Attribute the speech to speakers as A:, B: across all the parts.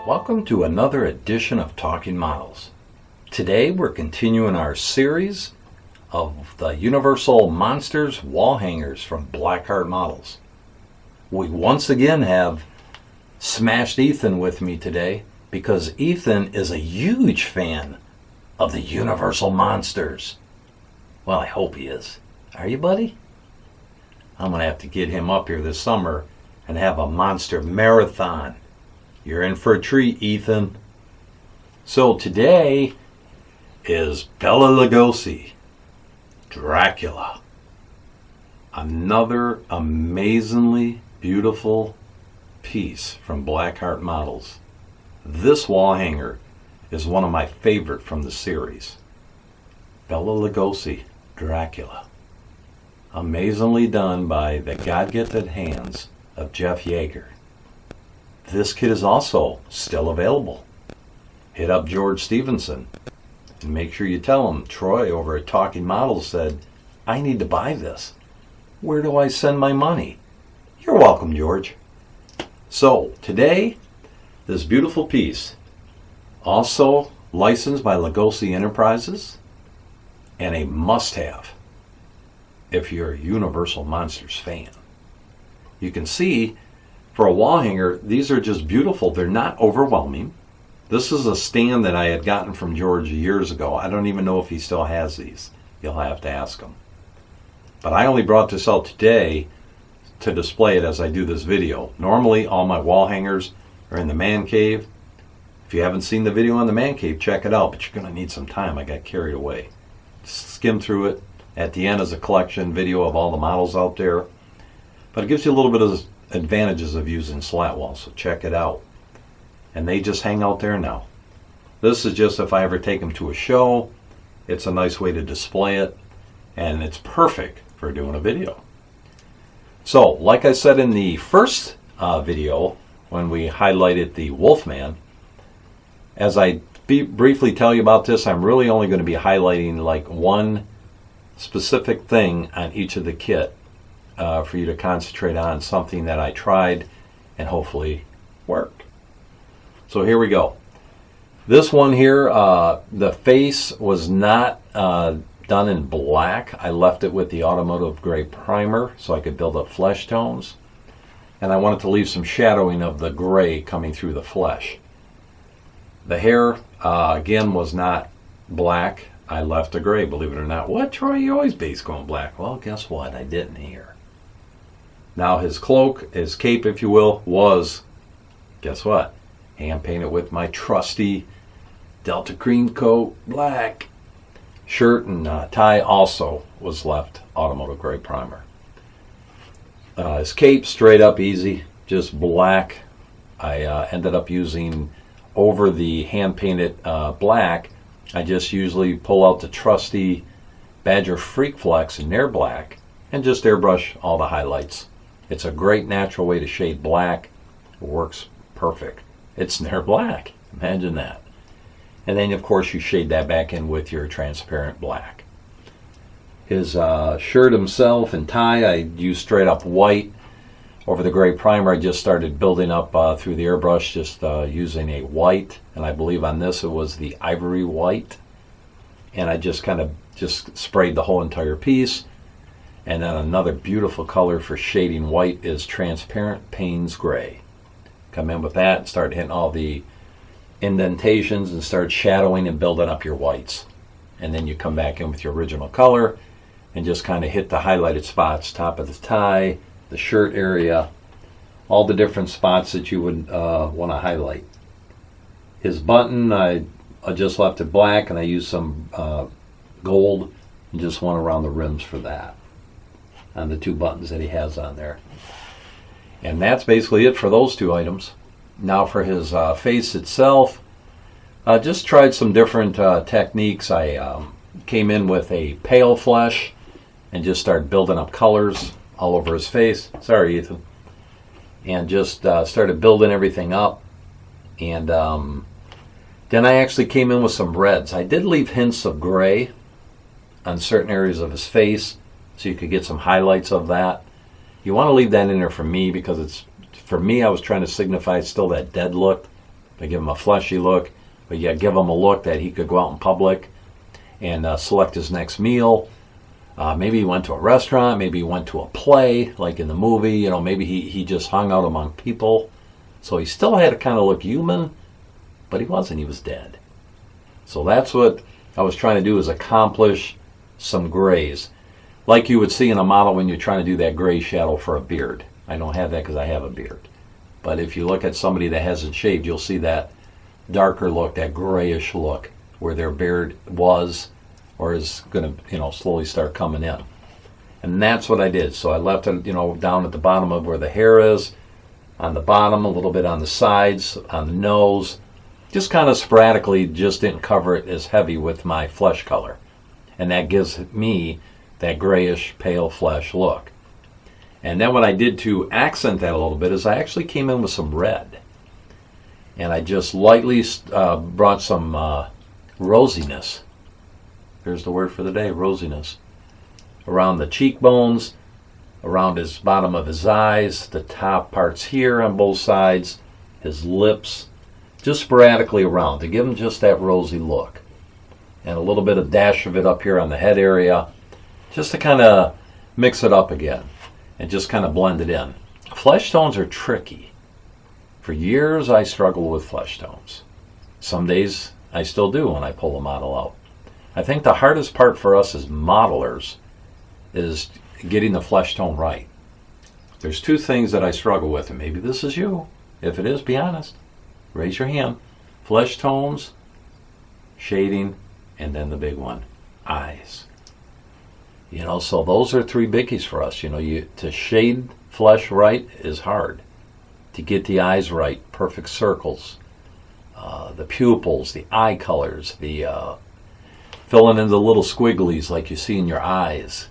A: Welcome to another edition of Talking Models. Today we're continuing our series of the Universal Monsters wall hangers from Blackheart Models. We once again have Smashed Ethan with me today because Ethan is a huge fan of the Universal Monsters. Well, I hope he is. Are you, buddy? I'm going to have to get him up here this summer and have a monster marathon. You're in for a treat, Ethan. So today is Bela Lugosi, Dracula. Another amazingly beautiful piece from Blackheart Models. This wall hanger is one of my favorite from the series. Bela Lugosi, Dracula. Amazingly done by the God-gifted hands of Jeff Yagher. This kit is also still available. Hit up George Stevenson and make sure you tell him Troy over at Talking Models said, I need to buy this. Where do I send my money? You're welcome, George. So today, this beautiful piece, also licensed by Lugosi Enterprises, and a must-have if you're a Universal Monsters fan. You can see for a wall hanger, these are just beautiful. They're not overwhelming. This is a stand that I had gotten from George years ago. I don't even know if he still has these. You'll have to ask him. But I only brought this out today to display it as I do this video. Normally, all my wall hangers are in the man cave. If you haven't seen the video on the man cave, check it out. But you're going to need some time. I got carried away. Skim through it. At the end is a collection video of all the models out there. But it gives you a little bit of advantages of using slat walls, so check it out. And they just hang out there now. This is just if I ever take them to a show, it's a nice way to display it, and it's perfect for doing a video. So, like I said in the first video, when we highlighted the Wolfman, as I briefly tell you about this, I'm really only going to be highlighting like one specific thing on each of the kit. For you to concentrate on something that I tried and hopefully worked. So here we go. This one here, the face was not done in black. I left it with the automotive gray primer so I could build up flesh tones. And I wanted to leave some shadowing of the gray coming through the flesh. The hair, again, was not black. I left the gray, believe it or not. What, Troy? You always base going black. Well, guess what? I didn't here. Now his cloak, his cape if you will, was, guess what? Hand painted with my trusty Delta cream coat black. Shirt and tie also was left automotive gray primer. His cape straight up easy, just black. I ended up using over the hand painted black. I just usually pull out the trusty Badger Freak Flex in Nair black and just airbrush all the highlights. It's a great natural way to shade black. It works perfect. It's Nair black. Imagine that. And then, of course, you shade that back in with your transparent black. His shirt himself and tie, I used straight up white. Over the gray primer, I just started building up through the airbrush, just using a white. And I believe on this it was the ivory white. And I just kind of just sprayed the whole entire piece. And then another beautiful color for shading white is transparent Payne's gray. Come in with that and start hitting all the indentations and start shadowing and building up your whites. And then you come back in with your original color and just kind of hit the highlighted spots, top of the tie, the shirt area, all the different spots that you would want to highlight. His button, I just left it black and I used some gold and just went around the rims for that. On the two buttons that he has on there. And that's basically it for those two items. Now for his face itself, I just tried some different techniques. I came in with a pale flesh and just started building up colors all over his face. Sorry, Ethan. And just started building everything up. And then I actually came in with some reds. I did leave hints of gray on certain areas of his face, so you could get some highlights of that. You want to leave that in there for me because it's, for me, I was trying to signify still that dead look, I give him a fleshy look, but you give him a look that he could go out in public and select his next meal. Maybe he went to a restaurant, maybe he went to a play, like in the movie, you know, maybe he just hung out among people. So he still had to kind of look human, but he wasn't, he was dead. So that's what I was trying to do, is accomplish some grays. Like you would see in a model when you're trying to do that gray shadow for a beard. I don't have that because I have a beard. But if you look at somebody that hasn't shaved, you'll see that darker look, that grayish look, where their beard was or is going to, you know, slowly start coming in. And that's what I did. So I left it, you know, down at the bottom of where the hair is, on the bottom, a little bit on the sides, on the nose. Just kind of sporadically, just didn't cover it as heavy with my flesh color. And that gives me that grayish, pale flesh look. And then what I did to accent that a little bit is I actually came in with some red. And I just lightly brought some rosiness. There's the word for the day, rosiness. Around the cheekbones, around his bottom of his eyes, the top parts here on both sides, his lips, just sporadically around to give him just that rosy look. And a little bit of dash of it up here on the head area, just to kind of mix it up again and just kind of blend it in. Flesh tones are tricky. For years I struggled with flesh tones. Some days I still do when I pull a model out. I think the hardest part for us as modelers is getting the flesh tone right. There's two things that I struggle with, and maybe this is you. If it is, be honest. Raise your hand. Flesh tones, shading, and then the big one, eyes. You know, so those are three biggies for us. You know, to shade flesh right is hard. To get the eyes right, perfect circles, the pupils, the eye colors, the filling in the little squigglies like you see in your eyes.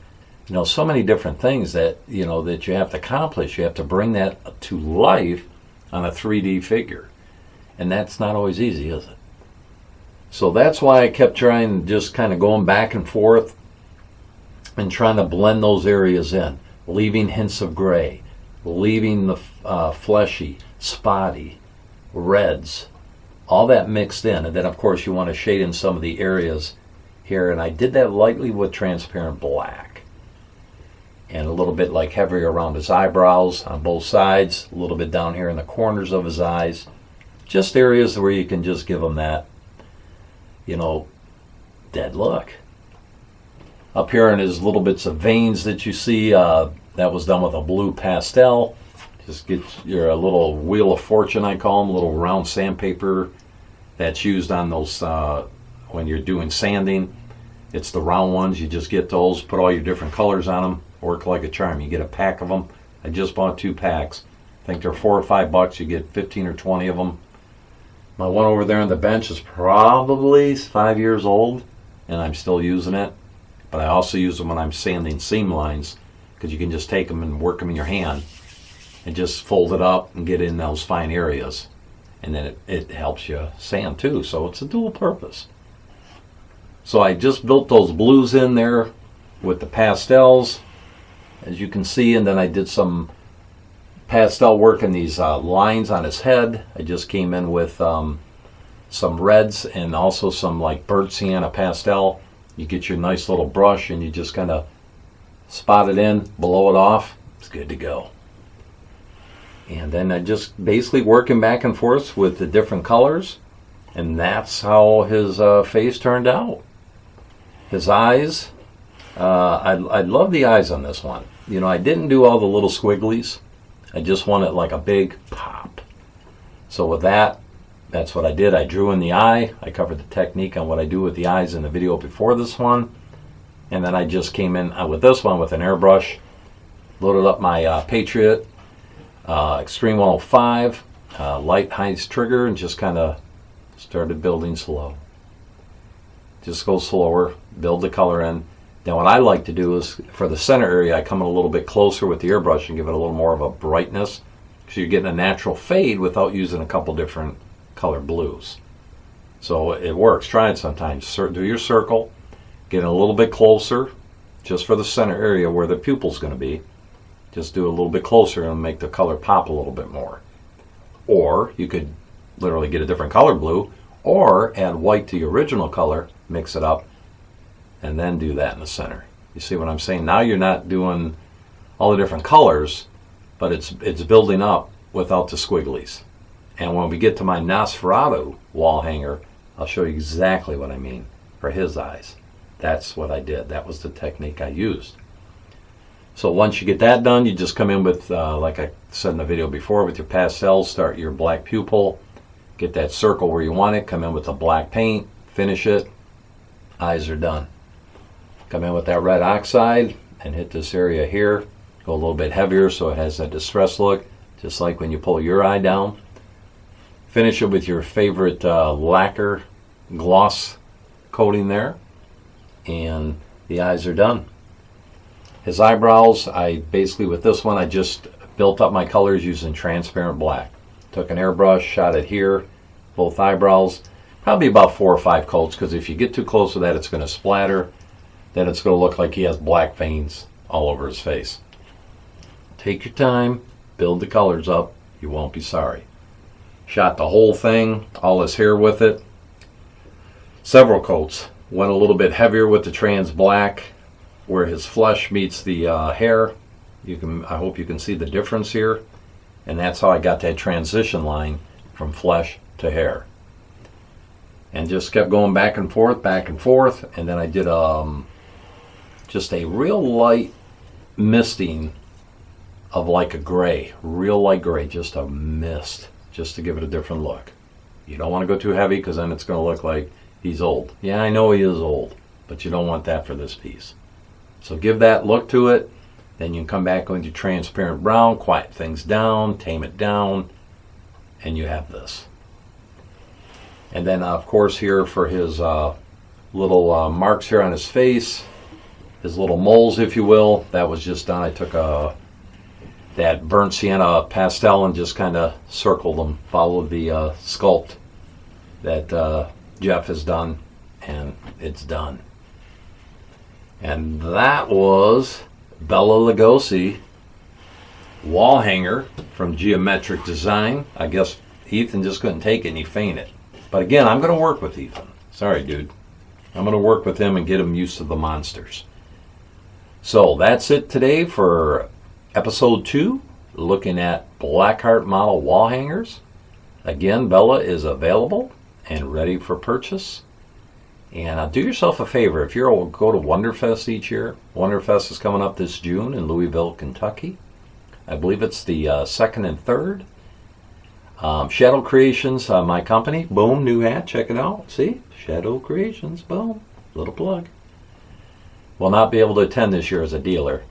A: You know, so many different things that, you know, that you have to accomplish. You have to bring that to life on a 3D figure. And that's not always easy, is it? So that's why I kept trying, just kind of going back and forth and trying to blend those areas in, leaving hints of gray, leaving the fleshy, spotty, reds, all that mixed in. And then, of course, you want to shade in some of the areas here. And I did that lightly with transparent black. And a little bit like heavier around his eyebrows on both sides, a little bit down here in the corners of his eyes. Just areas where you can just give him that, you know, dead look. Up here in his little bits of veins that you see, that was done with a blue pastel. Just get your little wheel of fortune, I call them, a little round sandpaper that's used on those when you're doing sanding. It's the round ones. You just get those, put all your different colors on them, work like a charm. You get a pack of them. I just bought 2 packs. I think they're $4 or $5. You get 15 or 20 of them. My one over there on the bench is probably 5 years old, and I'm still using it. But I also use them when I'm sanding seam lines, because you can just take them and work them in your hand and just fold it up and get in those fine areas. And then it helps you sand too, so it's a dual purpose. So I just built those blues in there with the pastels, as you can see, and then I did some pastel work in these lines on his head. I just came in with some reds and also some like burnt sienna pastel. You get your nice little brush and you just kind of spot it in, blow it off. It's good to go. And then I just basically working back and forth with the different colors, and that's how his face turned out. His eyes, I love the eyes on this one. You know, I didn't do all the little squigglies. I just wanted like a big pop. So with that, that's what I did. I drew in the eye. I covered the technique on what I do with the eyes in the video before this one. And then I just came in with this one with an airbrush, loaded up my Patriot Extreme 105, light height trigger, and just kind of started building slow. Just go slower, build the color in. Now what I like to do is, for the center area, I come in a little bit closer with the airbrush and give it a little more of a brightness, so you're getting a natural fade without using a couple different color blues. So it works. Try it sometimes. Do your circle, get a little bit closer, just for the center area where the pupil's going to be. Just do a little bit closer and make the color pop a little bit more. Or you could literally get a different color blue, or add white to the original color, mix it up, and then do that in the center. You see what I'm saying? Now you're not doing all the different colors, but it's building up without the squigglies. And when we get to my Nosferatu wall hanger, I'll show you exactly what I mean for his eyes. That's what I did. That was the technique I used. So once you get that done, you just come in with, like I said in the video before, with your pastels, start your black pupil, get that circle where you want it, come in with the black paint, finish it, eyes are done. Come in with that red oxide and hit this area here, go a little bit heavier so it has that distressed look, just like when you pull your eye down. Finish it with your favorite lacquer gloss coating there, and the eyes are done. His eyebrows, I basically, with this one, I just built up my colors using transparent black. Took an airbrush, shot it here, both eyebrows, probably about 4 or 5 coats, because if you get too close to that, it's going to splatter. Then it's going to look like he has black veins all over his face. Take your time, build the colors up, you won't be sorry. Shot the whole thing, all his hair with it. Several coats. Went a little bit heavier with the trans black, where his flesh meets the hair. I hope you can see the difference here. And that's how I got that transition line from flesh to hair. And just kept going back and forth, and then I did just a real light misting of like a gray, real light gray, just a mist, just to give it a different look. You don't want to go too heavy, because then it's going to look like he's old. Yeah, I know he is old, but you don't want that for this piece. So give that look to it. Then you can come back with your transparent brown, quiet things down, tame it down, and you have this. And then, of course, here for his little marks here on his face, his little moles, if you will, that was just done. I took that burnt sienna pastel and just kind of circled them, followed the sculpt that Jeff has done, and it's done. And that was Bela Lugosi wall hanger from Geometric Design. I guess Ethan just couldn't take it and he fainted. But again, I'm going to work with Ethan. Sorry, dude. I'm going to work with him and get him used to the monsters. So that's it today for episode 2, looking at Blackheart model wall hangers. Again, Bela is available and ready for purchase. And do yourself a favor, if you're go to Wonderfest each year. Wonderfest is coming up this June in Louisville, Kentucky. I believe it's the 2nd and 3rd. Shadow Creations, my company. Boom, new hat, check it out. See? Shadow Creations, boom. Little plug. Will not be able to attend this year as a dealer.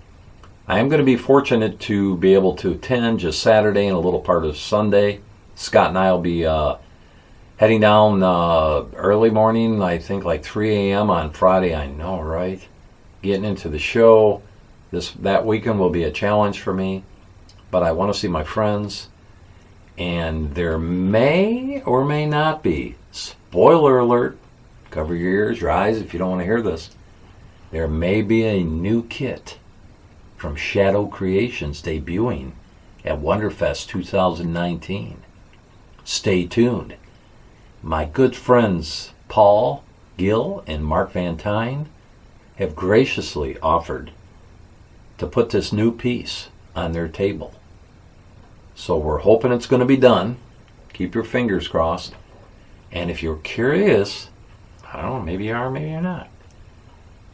A: I am going to be fortunate to be able to attend just Saturday and a little part of Sunday. Scott and I will be heading down early morning, I think like 3 a.m. on Friday. I know, right? Getting into the show. That weekend will be a challenge for me. But I want to see my friends. And there may or may not be, spoiler alert, cover your ears, your eyes if you don't want to hear this. There may be a new kit from Shadow Creations debuting at Wonderfest 2019. Stay tuned. My good friends Paul Gill and Mark Van Tyne have graciously offered to put this new piece on their table. So we're hoping it's going to be done. Keep your fingers crossed. And if you're curious, I don't know, maybe you are, maybe you're not.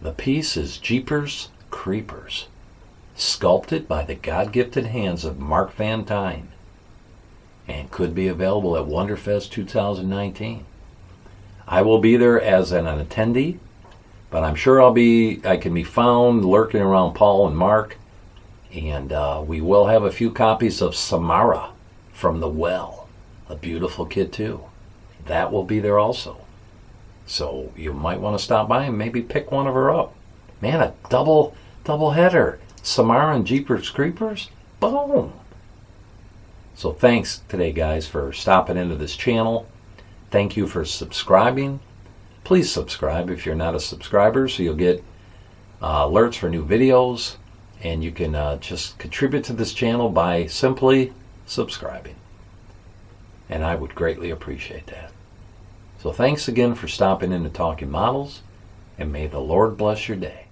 A: The piece is Jeepers Creepers, sculpted by the God-gifted hands of Mark Van Tyne, and could be available at Wonderfest 2019. I will be there as an attendee, but I'm sure I can be found lurking around Paul and Mark, and we will have a few copies of Samara from The Well, a beautiful kit too. That will be there also. So you might want to stop by and maybe pick one of her up. Man, a double header. Samara and Jeepers Creepers? Boom! So thanks today, guys, for stopping into this channel. Thank you for subscribing. Please subscribe if you're not a subscriber, so you'll get alerts for new videos. And you can just contribute to this channel by simply subscribing. and I would greatly appreciate that. So thanks again for stopping in to Talking Models, and may the Lord bless your day.